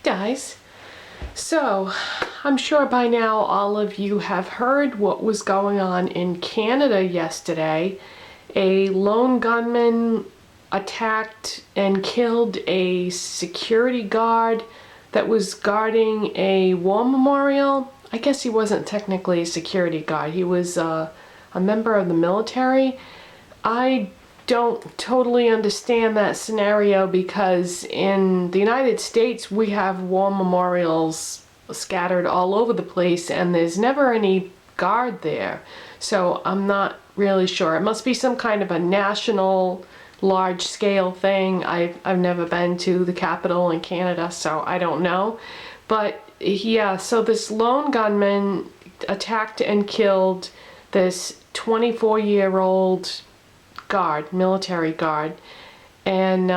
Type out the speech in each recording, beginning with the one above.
Guys, so I'm sure by now all of you have heard what was going on in Canada yesterday. A lone gunman attacked and killed a security guard that was guarding a war memorial. I guess he wasn't technically a security guard. He was a member of the military. I don't totally understand that scenario because in the United States we have war memorials scattered all over the place and there's never any guard there. So I'm not really sure. It must be some kind of a national large scale thing. I've never been to the Capitol in Canada, so I don't know. But yeah, so this lone gunman attacked and killed this 24-year-old guard, military guard, and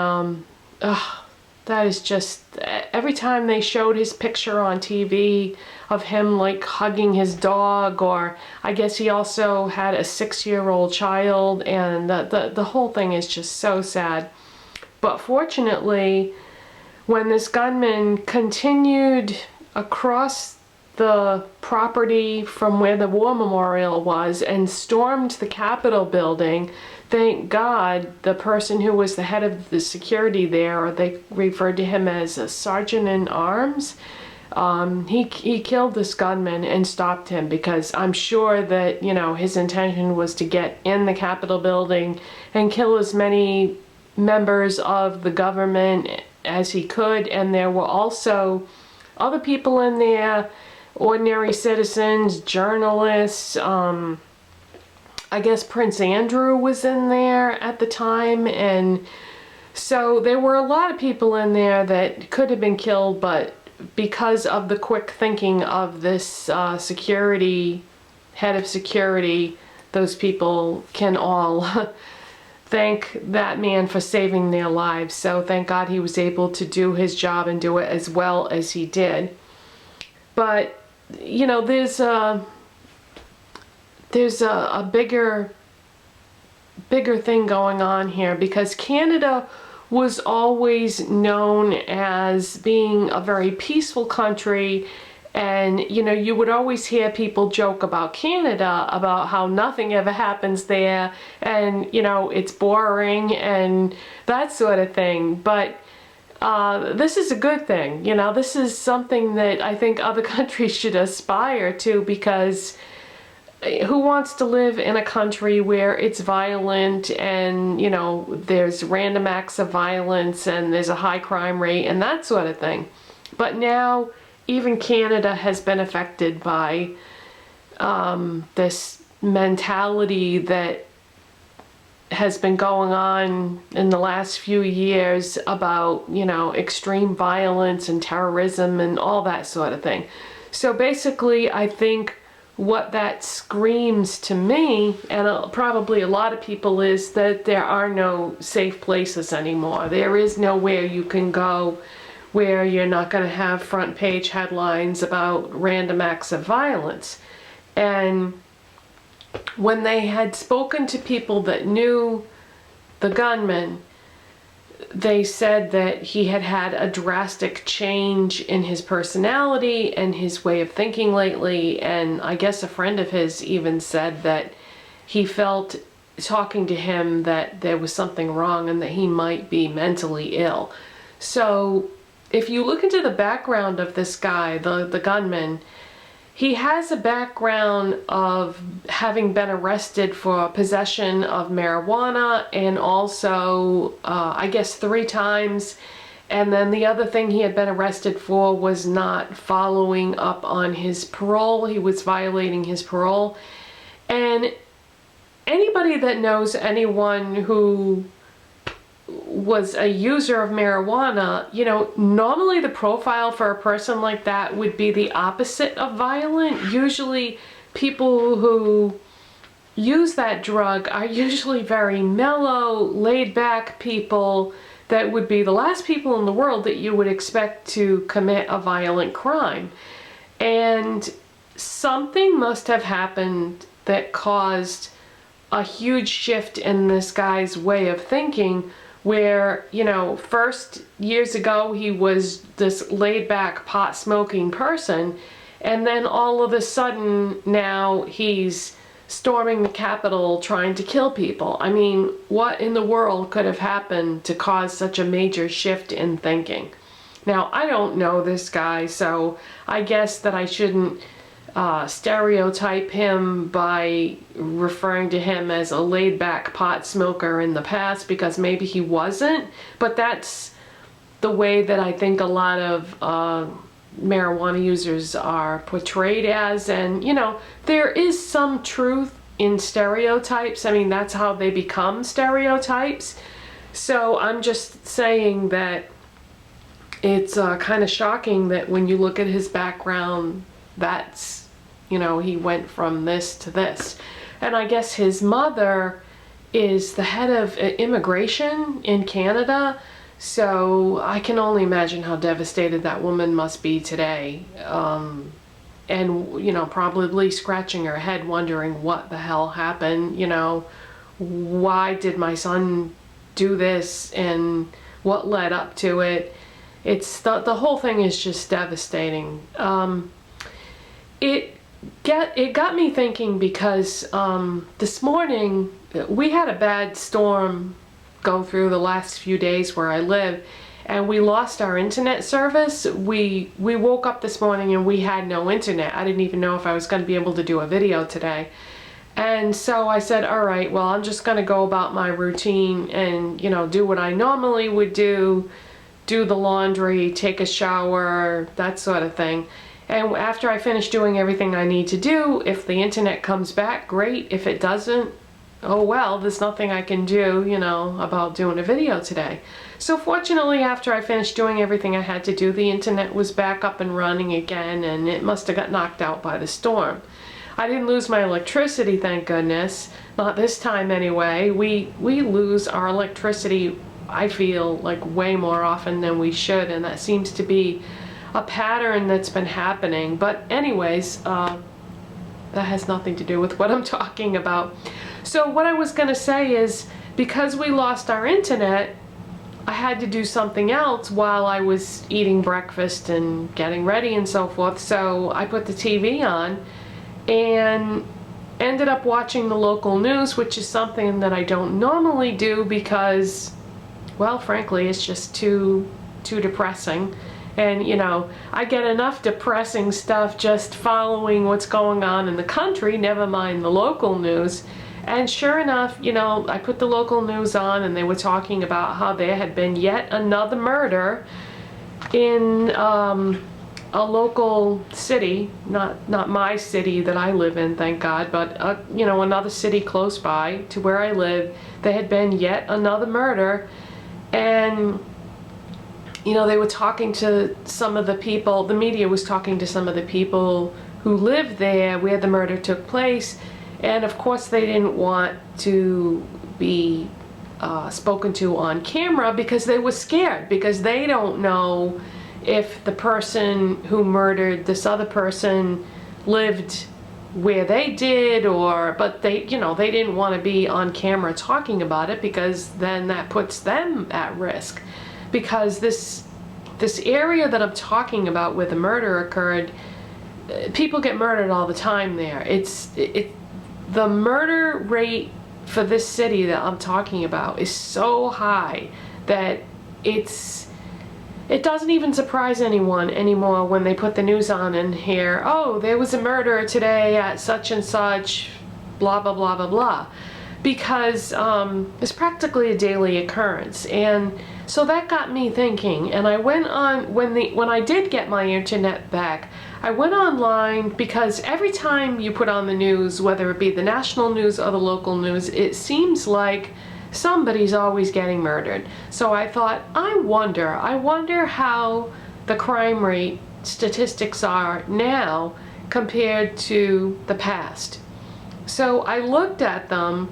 that is just, every time they showed his picture on TV of him like hugging his dog, or I guess he also had a 6-year-old child, and the whole thing is just so sad. But fortunately, when this gunman continued across the property from where the war memorial was and stormed the Capitol building, thank God the person who was the head of the security there, or they referred to him as a sergeant-in-arms, he killed this gunman and stopped him, because I'm sure that, you know, his intention was to get in the Capitol building and kill as many members of the government as he could. And there were also other people in there, ordinary citizens, journalists. I guess Prince Andrew was in there at the time, and so there were a lot of people in there that could have been killed, but because of the quick thinking of this head of security, those people can all thank that man for saving their lives. So thank God he was able to do his job and do it as well as he did. But you know, there's a bigger thing going on here, because Canada was always known as being a very peaceful country, and you know, you would always hear people joke about Canada, about how nothing ever happens there, and you know, it's boring and that sort of thing. But this is a good thing. You know, this is something that I think other countries should aspire to, because who wants to live in a country where it's violent and, you know, there's random acts of violence and there's a high crime rate and that sort of thing. But now even Canada has been affected by this mentality that has been going on in the last few years about, you know, extreme violence and terrorism and all that sort of thing. So basically, I think what that screams to me, and probably a lot of people, is that there are no safe places anymore. There is nowhere you can go where you're not going to have front page headlines about random acts of violence. And when they had spoken to people that knew the gunman, they said that he had had a drastic change in his personality and his way of thinking lately. And I guess a friend of his even said that he felt, talking to him, that there was something wrong and that he might be mentally ill. So if you look into the background of this guy, the gunman, he has a background of having been arrested for possession of marijuana, and also, I guess 3 times. And then the other thing he had been arrested for was not following up on his parole. He was violating his parole. And anybody that knows anyone who was a user of marijuana, you know, normally the profile for a person like that would be the opposite of violent. Usually people who use that drug are usually very mellow, laid back people that would be the last people in the world that you would expect to commit a violent crime. And something must have happened that caused a huge shift in this guy's way of thinking, where, you know, first years ago he was this laid-back pot-smoking person, and then all of a sudden now he's storming the Capitol trying to kill people. I mean, what in the world could have happened to cause such a major shift in thinking? Now, I don't know this guy, so I guess that I shouldn't stereotype him by referring to him as a laid-back pot smoker in the past, because maybe he wasn't, but that's the way that I think a lot of marijuana users are portrayed as. And you know, there is some truth in stereotypes. I mean, that's how they become stereotypes. So I'm just saying that it's kind of shocking that when you look at his background, that's, you know, he went from this to this. And I guess his mother is the head of immigration in Canada, so I can only imagine how devastated that woman must be today. And, you know, probably scratching her head wondering what the hell happened, you know, why did my son do this and what led up to it. It's the whole thing is just devastating. It got me thinking because this morning we had a bad storm go through the last few days where I live, and we lost our internet service. We woke up this morning and we had no internet. I didn't even know if I was going to be able to do a video today. And so I said, all right, well, I'm just going to go about my routine and, you know, do what I normally would do the laundry, take a shower, that sort of thing. And after I finish doing everything I need to do, if the internet comes back, great. If it doesn't, oh well, there's nothing I can do, you know, about doing a video today. So fortunately, after I finished doing everything I had to do, the internet was back up and running again, and it must have got knocked out by the storm. I didn't lose my electricity, thank goodness. Not this time anyway. We lose our electricity, I feel, like way more often than we should, and that seems to be a pattern that's been happening. But anyways, that has nothing to do with what I'm talking about. So what I was gonna say is, because we lost our internet, I had to do something else while I was eating breakfast and getting ready and so forth. So I put the TV on and ended up watching the local news, which is something that I don't normally do because, well, frankly, it's just too depressing. And, you know, I get enough depressing stuff just following what's going on in the country, never mind the local news. And sure enough, you know, I put the local news on and they were talking about how there had been yet another murder in a local city, not my city that I live in, thank God, but, you know, another city close by to where I live. There had been yet another murder, and you know, they were talking to some of the people, the media was talking to some of the people who lived there where the murder took place, and of course they didn't want to be spoken to on camera because they were scared, because they don't know if the person who murdered this other person lived where they did, or, but they, you know, they didn't want to be on camera talking about it because then that puts them at risk. Because this area that I'm talking about where the murder occurred, people get murdered all the time there. The murder rate for this city that I'm talking about is so high that it doesn't even surprise anyone anymore when they put the news on and hear, oh, there was a murder today at such and such, blah, blah, blah, blah, blah. Because it's practically a daily occurrence. And so that got me thinking, and I went on, when I did get my internet back, I went online, because every time you put on the news, whether it be the national news or the local news, it seems like somebody's always getting murdered. So I thought, I wonder how the crime rate statistics are now compared to the past. So I looked at them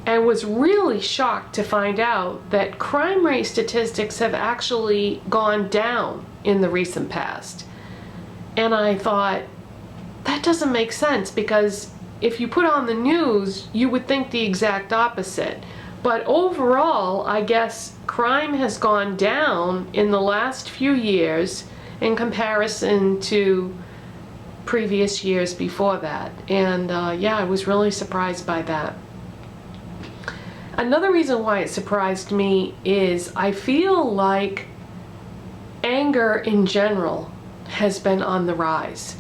and was really shocked to find out that crime rate statistics have actually gone down in the recent past. And I thought, that doesn't make sense, because if you put on the news, you would think the exact opposite. But overall, I guess crime has gone down in the last few years in comparison to previous years before that. And yeah, I was really surprised by that. Another reason why it surprised me is I feel like anger in general has been on the rise.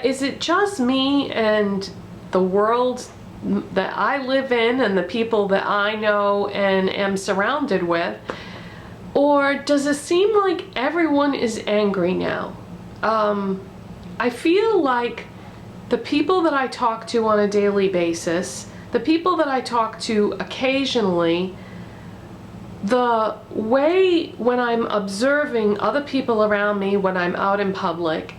Is it just me and the world that I live in and the people that I know and am surrounded with? Or does it seem like everyone is angry now? I feel like the people that I talk to on a daily basis, the people that I talk to occasionally, the way when I'm observing other people around me when I'm out in public,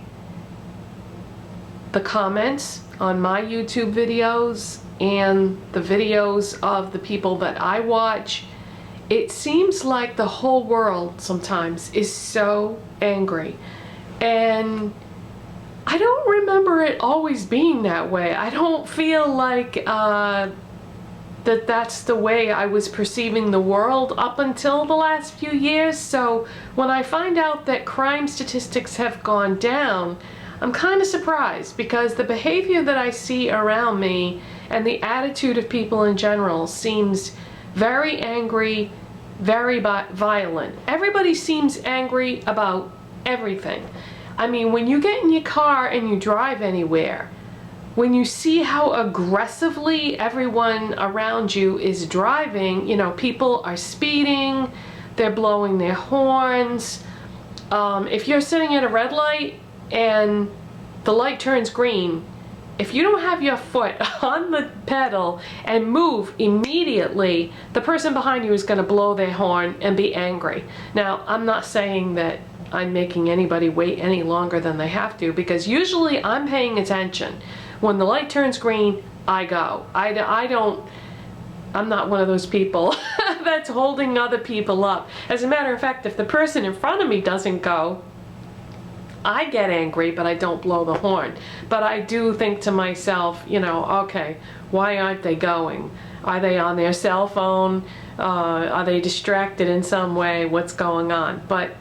the comments on my YouTube videos and the videos of the people that I watch, it seems like the whole world sometimes is so angry. And I don't remember it always being that way. I don't feel like that's the way I was perceiving the world up until the last few years. So when I find out that crime statistics have gone down, I'm kind of surprised, because the behavior that I see around me and the attitude of people in general seems very angry, very violent. Everybody seems angry about everything. I mean, when you get in your car and you drive anywhere, when you see how aggressively everyone around you is driving, you know, people are speeding, they're blowing their horns. If you're sitting at a red light and the light turns green, if you don't have your foot on the pedal and move immediately, the person behind you is going to blow their horn and be angry. Now, I'm not saying that I'm making anybody wait any longer than they have to, because usually I'm paying attention. When the light turns green, I go. I'm not one of those people that's holding other people up. As a matter of fact, if the person in front of me doesn't go, I get angry, but I don't blow the horn. But I do think to myself, you know, okay, why aren't they going? Are they on their cell phone? Are they distracted in some way? What's going on? But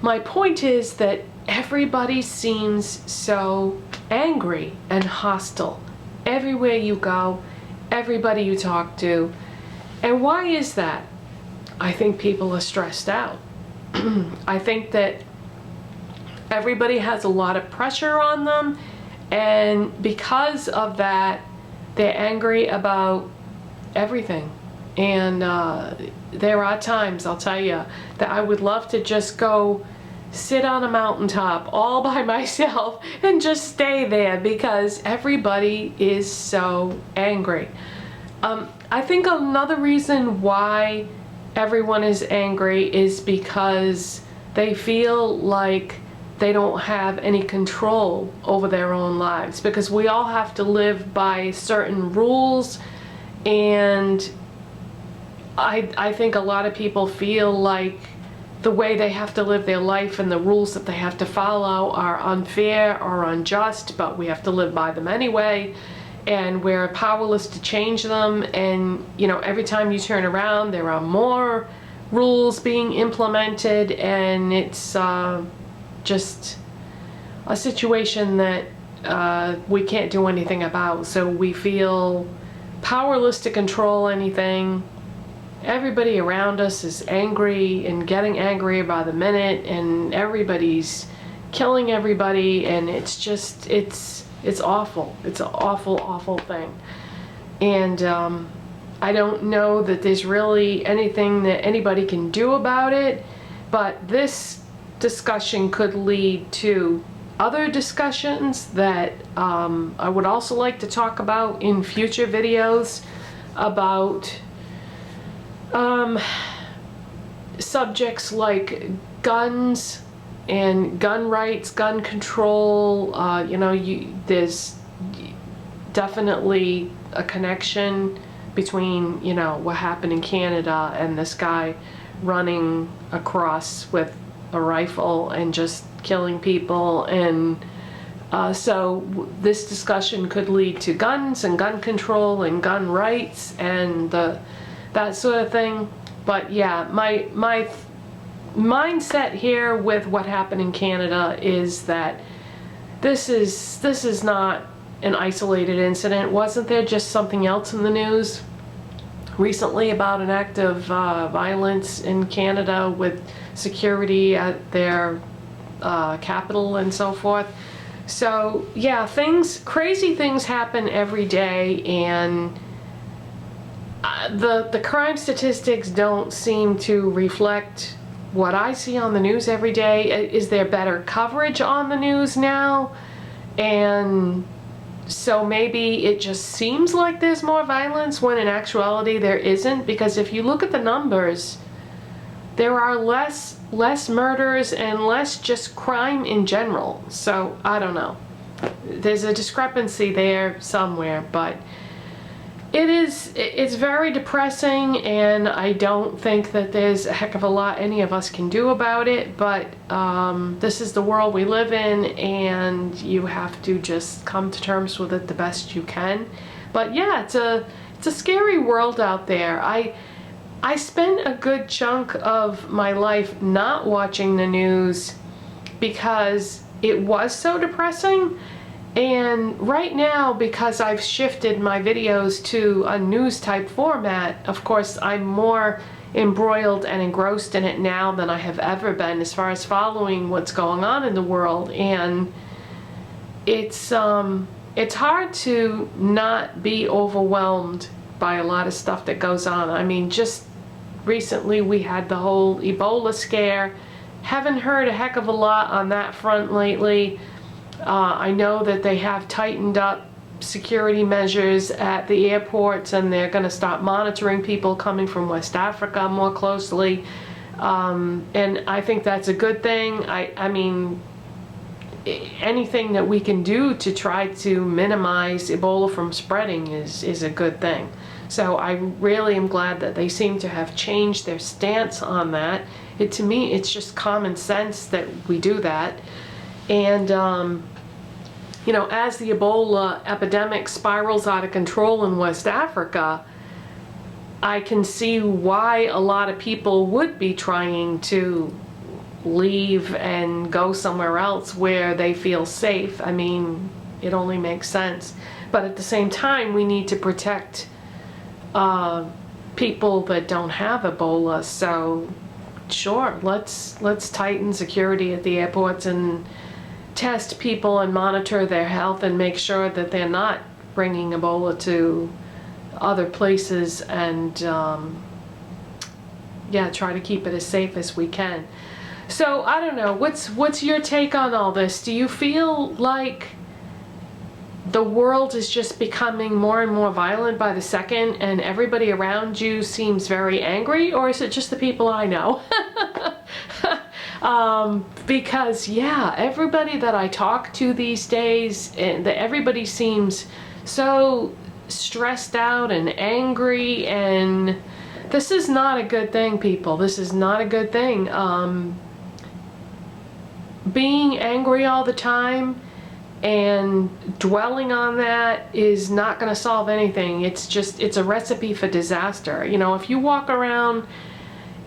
my point is that everybody seems so angry and hostile. Everywhere you go, everybody you talk to. And why is that? I think people are stressed out. I think that everybody has a lot of pressure on them, and because of that, they're angry about everything. And there are times, I'll tell you, that I would love to just go sit on a mountaintop all by myself and just stay there, because everybody is so angry. I think another reason why everyone is angry is because they feel like they don't have any control over their own lives, because we all have to live by certain rules, and I think a lot of people feel like the way they have to live their life and the rules that they have to follow are unfair or unjust, but we have to live by them anyway, and we're powerless to change them. And you know, every time you turn around, there are more rules being implemented, and it's just a situation that we can't do anything about. So we feel powerless to control anything. Everybody around us is angry and getting angrier by the minute, and everybody's killing everybody, and it's just, it's awful. It's an awful, awful thing. And I don't know that there's really anything that anybody can do about it, but this discussion could lead to other discussions that I would also like to talk about in future videos, about subjects like guns and gun rights, gun control. You know, there's definitely a connection between, you know, what happened in Canada and this guy running across with a rifle and just killing people. And so this discussion could lead to guns and gun control and gun rights and the that sort of thing. But yeah, my mindset here with what happened in Canada is that this is not an isolated incident. Wasn't there just something else in the news recently about an act of violence in Canada with security at their capital and so forth? So yeah, crazy things happen every day, and the crime statistics don't seem to reflect what I see on the news every day. Is there better coverage on the news now? And so maybe it just seems like there's more violence when in actuality there isn't, because if you look at the numbers, there are less murders and less just crime in general. So I don't know. There's a discrepancy there somewhere, but it's very depressing, and I don't think that there's a heck of a lot any of us can do about it, but this is the world we live in, and you have to just come to terms with it the best you can. But yeah, it's a scary world out there. I spent a good chunk of my life not watching the news because it was so depressing. And right now, because I've shifted my videos to a news type format, of course I'm more embroiled and engrossed in it now than I have ever been as far as following what's going on in the world. And it's hard to not be overwhelmed by a lot of stuff that goes on. I mean, just recently we had the whole Ebola scare. Haven't heard a heck of a lot on that front lately. I know that they have tightened up security measures at the airports, and they're going to start monitoring people coming from West Africa more closely. And I think that's a good thing. I mean, anything that we can do to try to minimize Ebola from spreading is a good thing. So I really am glad that they seem to have changed their stance on that. To me, it's just common sense that we do that. And you know, as the Ebola epidemic spirals out of control in West Africa, I can see why a lot of people would be trying to leave and go somewhere else where they feel safe. I mean, it only makes sense. But at the same time, we need to protect people that don't have Ebola. So sure, let's tighten security at the airports and test people and monitor their health and make sure that they're not bringing Ebola to other places, and yeah, try to keep it as safe as we can. So I don't know, what's your take on all this? Do you feel like the world is just becoming more and more violent by the second, and everybody around you seems very angry, or is it just the people I know? Because yeah, everybody that I talk to these days, everybody seems so stressed out and angry, and this is not a good thing, people. This is not a good thing. Being angry all the time and dwelling on that is not going to solve anything. It's a recipe for disaster. You know, if you walk around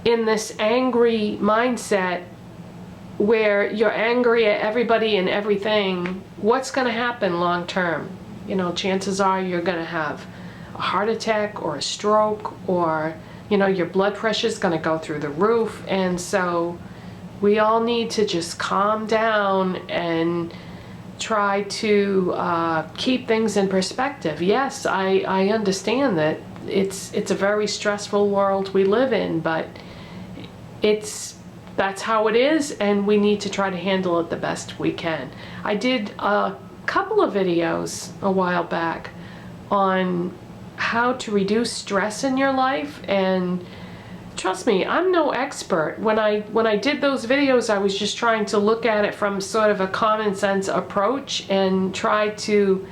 in this angry mindset where you're angry at everybody and everything, what's going to happen long term? You know, chances are you're going to have a heart attack or a stroke, or, you know, your blood pressure is going to go through the roof. And so we all need to just calm down and try to keep things in perspective. Yes, I understand that it's a very stressful world we live in, but that's how it is, and we need to try to handle it the best we can. I did a couple of videos a while back on how to reduce stress in your life, and trust me, I'm no expert. When I did those videos, I was just trying to look at it from sort of a common sense approach and try to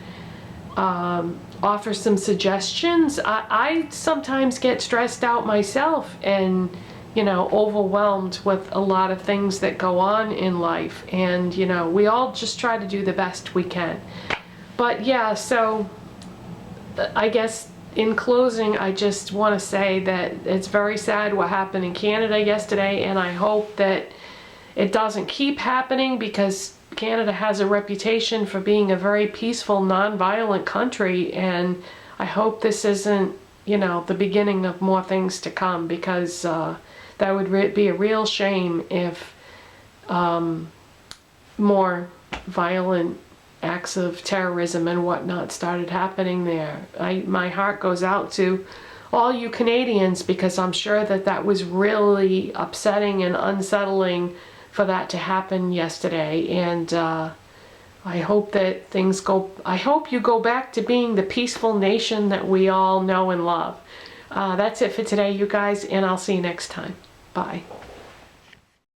offer some suggestions. I sometimes get stressed out myself and, you know, overwhelmed with a lot of things that go on in life, and, you know, we all just try to do the best we can. But yeah, so I guess in closing, I just want to say that it's very sad what happened in Canada yesterday, and I hope that it doesn't keep happening, because Canada has a reputation for being a very peaceful, non-violent country, and I hope this isn't, you know, the beginning of more things to come, because that would be a real shame if more violent acts of terrorism and whatnot started happening there. My heart goes out to all you Canadians, because I'm sure that that was really upsetting and unsettling for that to happen yesterday. And I hope that I hope you go back to being the peaceful nation that we all know and love. That's it for today, you guys, and I'll see you next time. Bye.